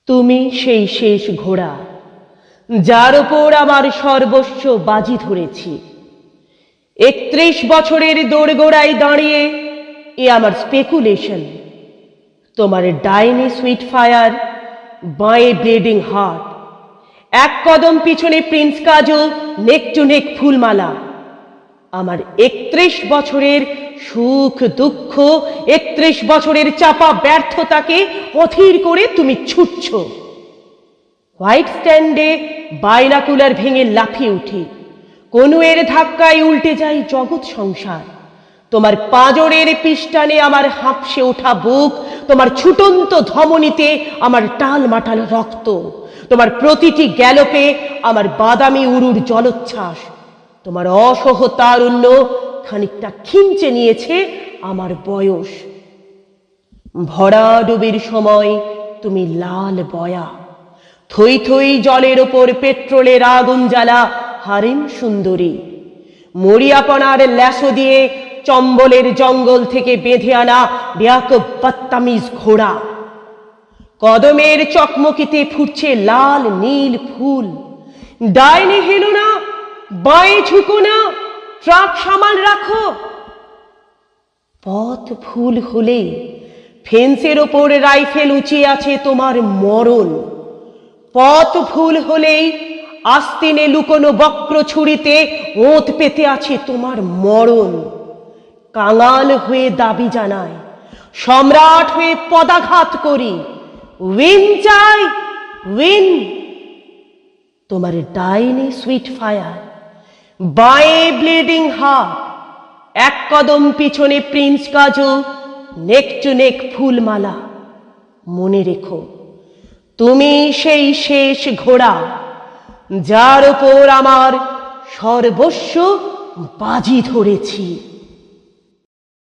তুমি সেই শেষ ঘোড়া যার ওপর আমার সর্বস্ব বাজি ধরেছি। 31 বছরের দোরগোড়ায় দাঁড়িয়ে এ আমার স্পেকুলেশন। তোমার ডাইনি সুইট ফায়ার, বাঁয়ে ব্লিডিং হার্ট, এক কদম পিছনে প্রিন্স কাজল, নেক টু নেক ফুলমালা। আমার 31 বছরের সুখ দুঃখ, 31 বছরের চাপা ব্যর্থতাকে অধীর করে তুমি ছুটছ। হোয়াইট স্ট্যান্ডে বাইনাকুলার ভেঙে লাফিয়ে উঠি, কনুয়ের ধাক্কায় উল্টে যায় জগৎ সংসার। তোমার পাঁজরের পিষ্টানে আমার হাঁপসে ওঠা বুক, তোমার ছুটন্ত ধমনীতে আমার টাল মাটাল রক্ত, তোমার প্রতিটি গ্যালোপে আমার বাদামি উরুর জলোচ্ছ্বাস। তোমার অসহ তারুণ্য খানিকটা খিঞ্চে নিয়েছে আমার বয়স। ভরাডুবির সময় তুমি লাল বয়া, থই থই জলের ওপর পেট্রোলের আগুন জ্বালা হারেম সুন্দরী। মরিয়াপনার ল্যাসো দিয়ে চম্বলের জঙ্গল থেকে বেঁধে আনা বেয়াকুব বদতামিজ ঘোড়া। কদমের চকমকিতে ফুটছে লাল নীল ফুল। ডাইনে হেলো না, বাঁয়ে ঝুঁকো না, ট্রাক সামাল রাখো। পথ ভুল হলে ফেন্সের ওপর রাইফেল উঁচিয়ে আছে তোমার মরণ। পথ ভুল হলেই আস্তিনে লুকোনো বক্র ছুরিতে ওঁত পেতে আছে তোমার মরণ। কাঙাল হয়ে দাবি জানায়, সম্রাট হয়ে পদাঘাত করি, উইন চাই, উইন। তোমার ডাইনি সুইট ফায়ার, বাঁয়ে ব্লিডিং হার্ট, এক কদম পিছনে প্রিন্স কাজল, নেক টু নেক ফুলমালা। মনে রেখো, তুমি সেই শেষ ঘোড়া যার ওপর আমার সর্বস্ব বাজি ধরেছি।